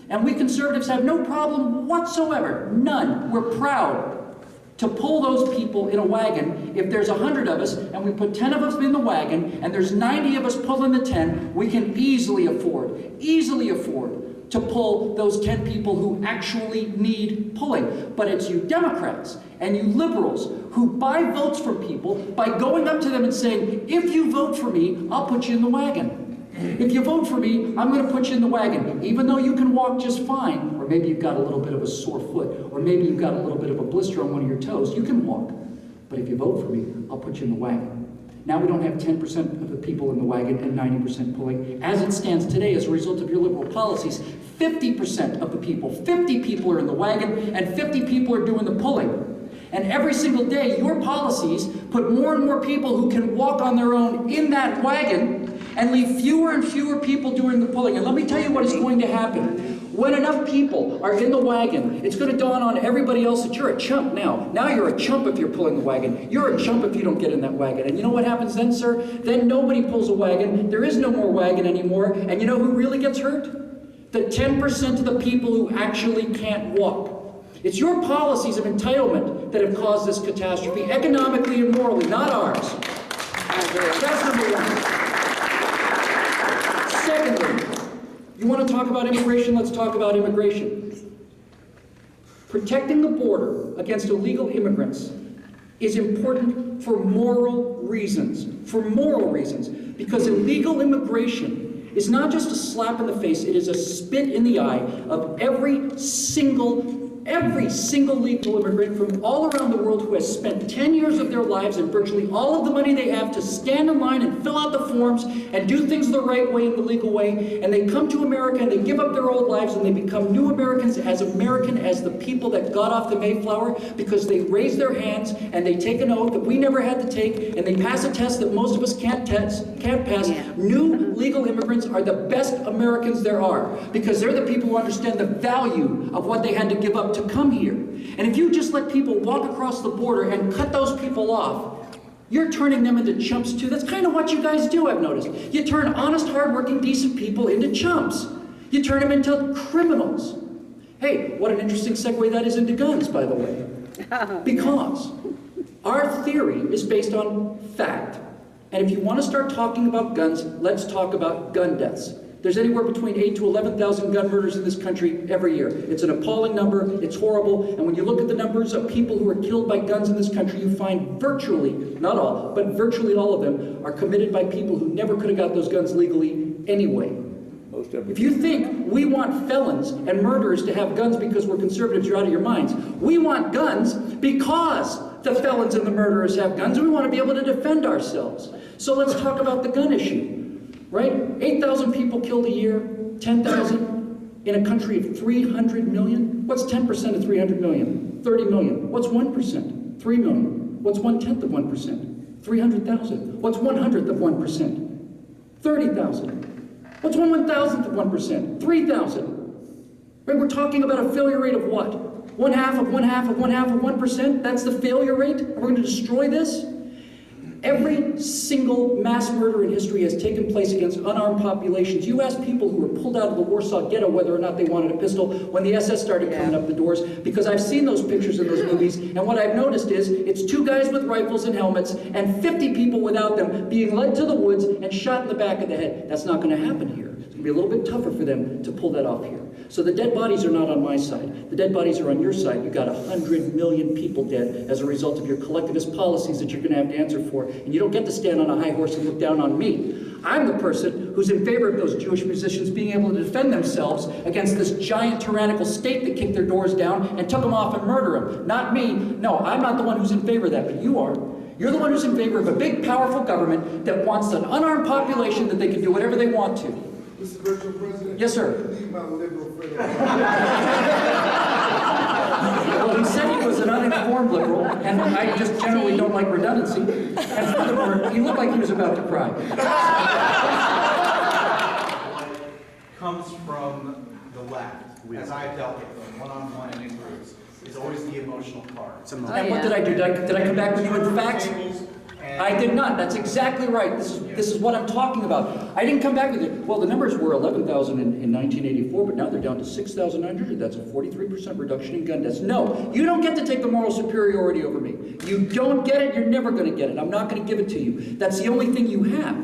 And we conservatives have no problem whatsoever, none. We're proud to pull those people in a wagon. If there's 100 of us and we put 10 of us in the wagon and there's 90 of us pulling the 10, we can easily afford to pull those 10 people who actually need pulling. But it's you Democrats and you liberals who buy votes from people by going up to them and saying, if you vote for me, I'll put you in the wagon. If you vote for me, I'm going to put you in the wagon, even though you can walk just fine, or maybe you've got a little bit of a sore foot, or maybe you've got a little bit of a blister on one of your toes, you can walk. But if you vote for me, I'll put you in the wagon. Now we don't have 10% of the people in the wagon and 90% pulling. As it stands today, as a result of your liberal policies, 50% of the people, 50 people are in the wagon, and 50 people are doing the pulling. And every single day, your policies put more and more people who can walk on their own in that wagon and leave fewer and fewer people doing the pulling. And let me tell you what is going to happen. When enough people are in the wagon, it's going to dawn on everybody else that you're a chump now. Now you're a chump if you're pulling the wagon. You're a chump if you don't get in that wagon. And you know what happens then, sir? Then nobody pulls a wagon. There is no more wagon anymore. And you know who really gets hurt? The 10% of the people who actually can't walk. It's your policies of entitlement that have caused this catastrophe, economically and morally, not ours. That's number one. Secondly, you want to talk about immigration? Let's talk about immigration. Protecting the border against illegal immigrants is important for moral reasons. Because illegal immigration is not just a slap in the face, it is a spit in the eye of every single legal immigrant from all around the world who has spent 10 years of their lives and virtually all of the money they have to stand in line and fill out the forms and do things the right way and the legal way, and they come to America and they give up their old lives and they become new Americans American as the people that got off the Mayflower because they raise their hands and they take an oath that we never had to take and they pass a test that most of us can't pass. Yeah. New legal immigrants are the best Americans there are because they're the people who understand the value of what they had to give up to come here. And if you just let people walk across the border and cut those people off, You're turning them into chumps too. That's kind of what you guys do, I've noticed. You turn honest, hardworking, decent people into chumps. You turn them into criminals. Hey, what an interesting segue that is into guns, by the way. Because our theory is based on fact. And if you want to start talking about guns, let's talk about gun deaths. There's anywhere between 8,000 to 11,000 gun murders in this country every year. It's an appalling number, it's horrible, and when you look at the numbers of people who are killed by guns in this country, you find virtually, not all, but virtually all of them are committed by people who never could have got those guns legally anyway. Most of them. If you think we want felons and murderers to have guns because we're conservatives, you're out of your minds. We want guns because the felons and the murderers have guns, and we want to be able to defend ourselves. So let's talk about the gun issue. Right? 8,000 people killed a year, 10,000 in a country of 300 million. What's 10% of 300 million? 30 million. What's 1%? 3 million. What's 1/10 of 1%? 300,000. What's 1/100th of 1%? 30,000. What's 1/1000th of 1%? 3,000. Right? We're talking about a failure rate of what? 1/2 of 1/2 of 1/2 of 1%? That's the failure rate? And we're going to destroy this? Every single mass murder in history has taken place against unarmed populations. You ask people who were pulled out of the Warsaw Ghetto whether or not they wanted a pistol when the SS started coming up the doors, because I've seen those pictures in those movies, and what I've noticed is it's 2 guys with rifles and helmets and 50 people without them being led to the woods and shot in the back of the head. That's not going to happen here. It's going to be a little bit tougher for them to pull that off here. So the dead bodies are not on my side. The dead bodies are on your side. You've got 100 million people dead as a result of your collectivist policies that you're going to have to answer for. And you don't get to stand on a high horse and look down on me. I'm the person who's in favor of those Jewish musicians being able to defend themselves against this giant tyrannical state that kicked their doors down and took them off and murdered them. Not me. No, I'm not the one who's in favor of that, but you are. You're the one who's in favor of a big, powerful government that wants an unarmed population that they can do whatever they want to. Mr. Virtual President? Yes, sir. Leave my liberal friend Well, he said he was an uninformed liberal, and I just generally don't like redundancy. And furthermore, he looked like he was about to cry. Comes from the left, as I've dealt with them, one-on-one and in groups, is always the emotional part. And what did I do? Did I come back with you with facts? I did not. That's exactly right. This is what I'm talking about. I didn't come back with it. Well, the numbers were 11,000 in 1984, but now they're down to 6,900. That's a 43% reduction in gun deaths. No, you don't get to take the moral superiority over me. You don't get it. You're never going to get it. I'm not going to give it to you. That's the only thing you have.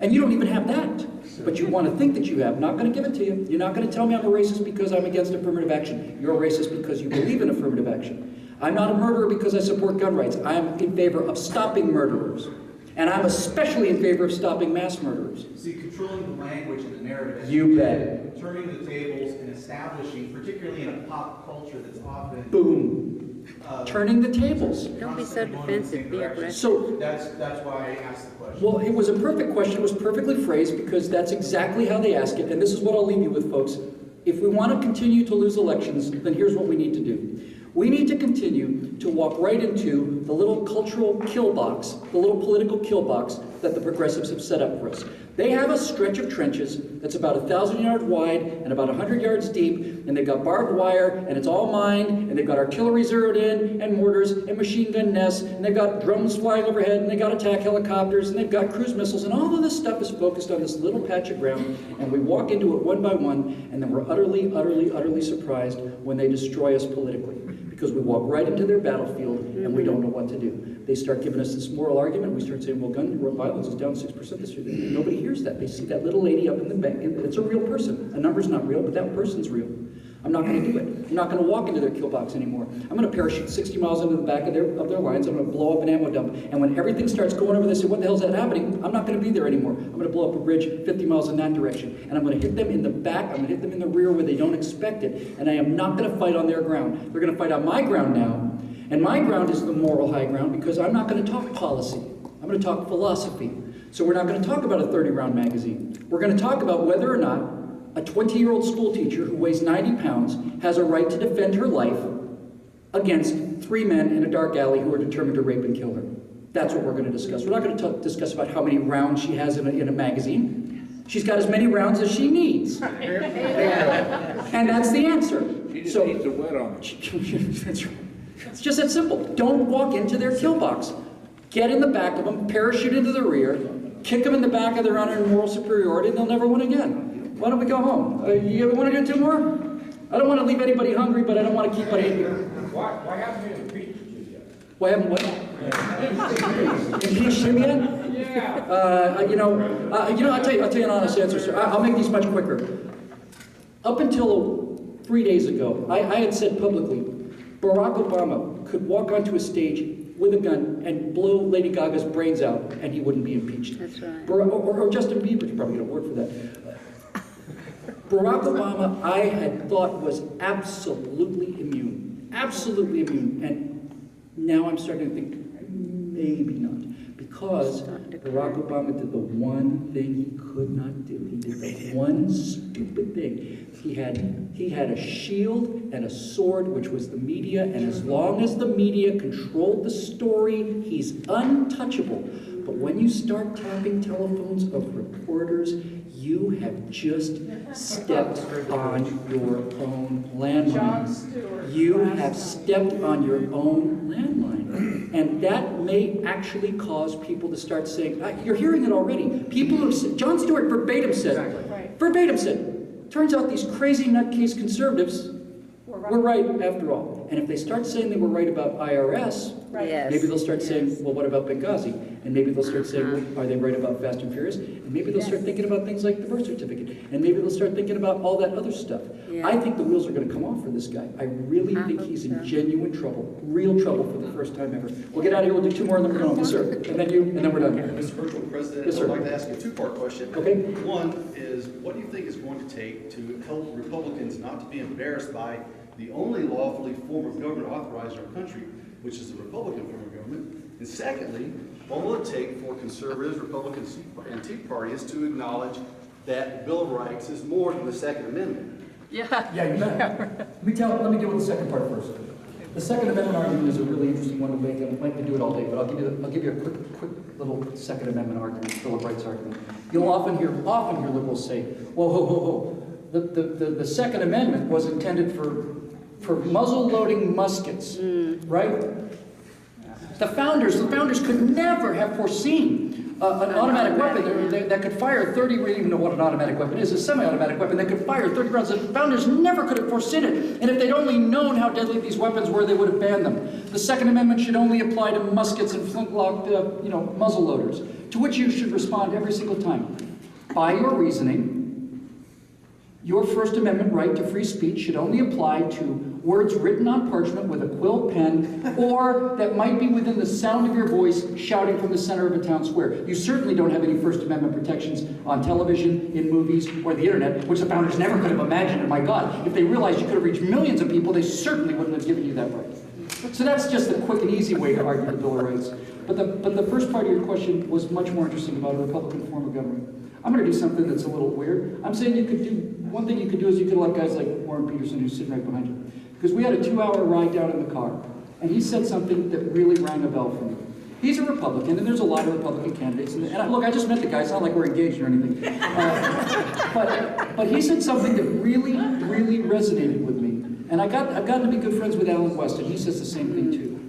And you don't even have that. But you want to think that you have. I'm not going to give it to you. You're not going to tell me I'm a racist because I'm against affirmative action. You're a racist because you believe in affirmative action. I'm not a murderer because I support gun rights. I'm in favor of stopping murderers. And I'm especially in favor of stopping mass murderers. See, controlling the language and the narrative. You bet. Turning the tables and establishing, particularly in a pop culture that's often... Boom. Turning the tables. Don't be so defensive, be aggressive. So that's why I asked the question. well, it was a perfect question. It was perfectly phrased because that's exactly how they ask it. And this is what I'll leave you with, folks. If we want to continue to lose elections, then here's what we need to do. We need to continue to walk right into the little cultural kill box, the little political kill box that the progressives have set up for us. They have a stretch of trenches that's about 1,000 yards wide and about 100 yards deep, and they've got barbed wire, and it's all mined, and they've got artillery zeroed in, and mortars, and machine gun nests, and they've got drones flying overhead, and they've got attack helicopters, and they've got cruise missiles, and all of this stuff is focused on this little patch of ground, and we walk into it one by one, and then we're utterly, utterly, utterly surprised when they destroy us politically. Because we walk right into their battlefield and we don't know what to do. They start giving us this moral argument. We start saying, well, gun violence is down 6% this year. Nobody hears that. They see that little lady up in the bank. It's a real person. A number's not real, but that person's real. I'm not going to do it. I'm not going to walk into their kill box anymore. I'm going to parachute 60 miles into the back of their lines. I'm going to blow up an ammo dump. And when everything starts going over, they say, what the hell's that happening? I'm not going to be there anymore. I'm going to blow up a bridge 50 miles in that direction. And I'm going to hit them in the back. I'm going to hit them in the rear where they don't expect it. And I am not going to fight on their ground. They're going to fight on my ground now. And my ground is the moral high ground because I'm not going to talk policy. I'm going to talk philosophy. So we're not going to talk about a 30-round magazine. We're going to talk about whether or not a 20-year-old school teacher who weighs 90 pounds has a right to defend her life against 3 men in a dark alley who are determined to rape and kill her. That's what we're going to discuss. We're not going to discuss about how many rounds she has in a magazine. She's got as many rounds as she needs. And that's the answer. She just needs the wet on it. It's just that simple. Don't walk into their kill box. get in the back of them, parachute into the rear, kick them in the back of their honor and moral superiority, and they'll never win again. Why don't we go home? You want to do 2 more? I don't want to leave anybody hungry, but I don't want to keep anybody here. Why haven't you impeached you yet? Why haven't what? Impeached him yet? Yeah. I'll tell you an honest answer, sir. I'll make these much quicker. Up until 3 days ago, I had said publicly, Barack Obama could walk onto a stage with a gun and blow Lady Gaga's brains out, and he wouldn't be impeached. That's right. Or Justin Bieber, he's probably going to work for that. Barack Obama, I had thought was absolutely immune, and now I'm starting to think maybe not, because Barack Obama did the one thing he could not do. He did the one stupid thing. He had a shield and a sword, which was the media, and as long as the media controlled the story, he's untouchable. But when you start tapping telephones of reporters, you have just stepped on your own landmine. You have stepped on your own landmine. And that may actually cause people to start saying, you're hearing it already. People have said, Jon Stewart verbatim said, turns out these crazy nutcase conservatives were right after all. And if they start saying they were right about IRS, Yes. maybe they'll start saying, well, what about Benghazi? And maybe they'll start saying, well, are they right about Fast and Furious? And maybe they'll start thinking about things like the birth certificate. And maybe they'll start thinking about all that other stuff. Yeah. I think the wheels are going to come off for this guy. I really think he's in genuine trouble, real trouble for the first time ever. We'll get out of here, we'll do 2 more, and then we're done. Yes, sir. And then we're done. Mr. Virtual President, Yes, sir. I'd like to ask you a 2-part question. Okay. One is, what do you think is going to take to help Republicans not to be embarrassed by the only lawfully form of government authorized in our country, which is the Republican form of government? And secondly, what will it take for conservatives, Republicans, and Tea Parties to acknowledge that the Bill of Rights is more than the Second Amendment? Yeah, you bet. Let me deal with the second part first. The Second Amendment argument is a really interesting one to make, and I'd like to do it all day, but I'll give you a quick little Second Amendment argument, Bill of Rights argument. You'll often hear liberals say, whoa. The Second Amendment was intended for muzzle-loading muskets, right? The founders could never have foreseen an automatic weapon that could fire 30, we don't even know what an automatic weapon is, a semi-automatic weapon that could fire 30 rounds. The founders never could have foreseen it. And if they'd only known how deadly these weapons were, they would have banned them. The Second Amendment should only apply to muskets and flintlock, muzzle loaders, to which you should respond every single time. By your reasoning, your First Amendment right to free speech should only apply to words written on parchment with a quill pen, or that might be within the sound of your voice shouting from the center of a town square. You certainly don't have any First Amendment protections on television, in movies, or the internet, which the founders never could have imagined. And my God, if they realized you could have reached millions of people, they certainly wouldn't have given you that right. So that's just a quick and easy way to argue the Bill of Rights. But the first part of your question was much more interesting about a Republican form of government. I'm going to do something that's a little weird. I'm saying one thing you could do is you could let guys like Warren Peterson, who's sitting right behind you. Because we had a 2-hour ride down in the car, and he said something that really rang a bell for me. He's a Republican, and there's a lot of Republican candidates. And look, I just met the guy. It's not like we're engaged or anything. But he said something that really, really resonated with me. And I've gotten to be good friends with Alan West, and he says the same thing too.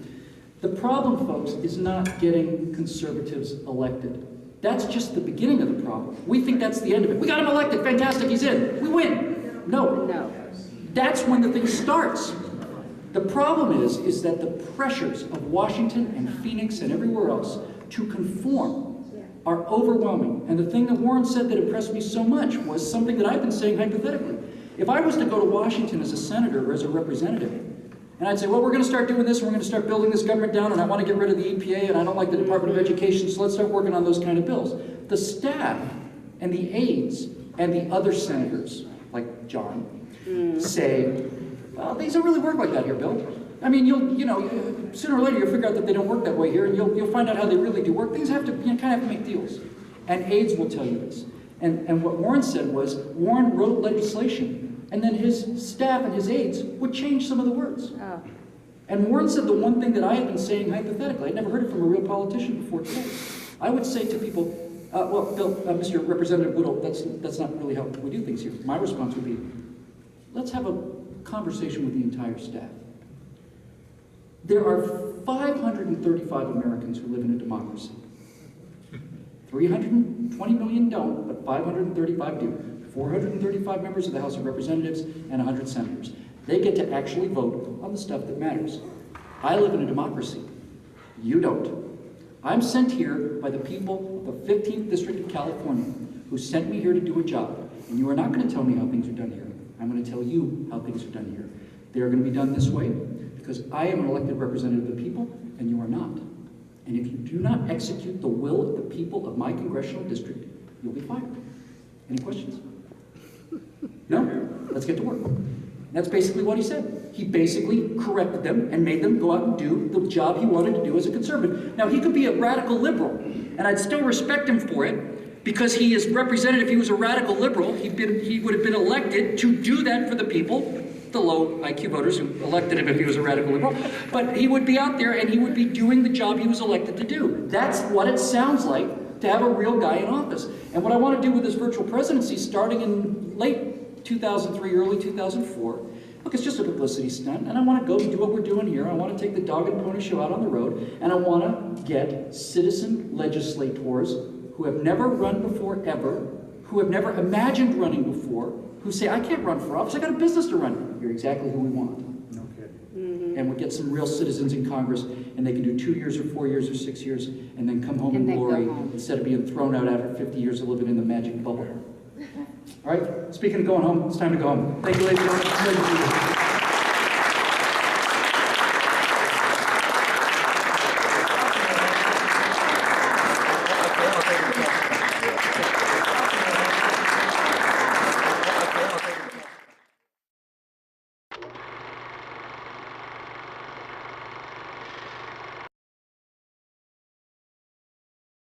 The problem, folks, is not getting conservatives elected. That's just the beginning of the problem. We think that's the end of it. We got him elected. Fantastic. He's in. We win. No. That's when the thing starts. The problem is that the pressures of Washington and Phoenix and everywhere else to conform are overwhelming. And the thing that Warren said that impressed me so much was something that I've been saying hypothetically. If I was to go to Washington as a senator or as a representative, and I'd say, well, we're going to start doing this, and we're going to start building this government down, and I want to get rid of the EPA, and I don't like the Department of Education, so let's start working on those kind of bills. The staff and the aides and the other senators, like John, say, well, these don't really work like that here, Bill. I mean, sooner or later you'll figure out that they don't work that way here, and you'll find out how they really do work. Things have to, kind of have to make deals. And aides will tell you this. And what Warren said was, Warren wrote legislation, and then his staff and his aides would change some of the words. Oh. And Warren said the one thing that I had been saying hypothetically, I'd never heard it from a real politician before today. I would say to people, well, Bill, Mr. Representative Whittle, that's not really how we do things here. My response would be, let's have a conversation with the entire staff. There are 535 Americans who live in a democracy. 320 million don't, but 535 do. 435 members of the House of Representatives and 100 senators. They get to actually vote on the stuff that matters. I live in a democracy. You don't. I'm sent here by the people of the 15th District of California who sent me here to do a job. And you are not going to tell me how things are done here. I'm going to tell you how things are done here. They are going to be done this way because I am an elected representative of the people and you are not. And if you do not execute the will of the people of my congressional district, you'll be fired. Any questions? No? Let's get to work. That's basically what he said. He basically corrected them and made them go out and do the job he wanted to do as a conservative. Now, he could be a radical liberal, and I'd still respect him for it, because he is represented. If he was a radical liberal, he would have been elected to do that for the people, the low IQ voters who elected him if he was a radical liberal. But he would be out there and he would be doing the job he was elected to do. That's what it sounds like to have a real guy in office. And what I want to do with this virtual presidency, starting in late 2003, early 2004, look, it's just a publicity stunt, and I want to go do what we're doing here. I want to take the dog and pony show out on the road, and I want to get citizen legislators who have never run before ever, who have never imagined running before, who say, I can't run for office, I got a business to run. You're exactly who we want. Okay. And we get some real citizens in Congress, and they can do 2 years or 4 years or 6 years, and then come home in glory instead of being thrown out after 50 years of living in the magic bubble. All right, speaking of going home, it's time to go home. Thank you, ladies and gentlemen.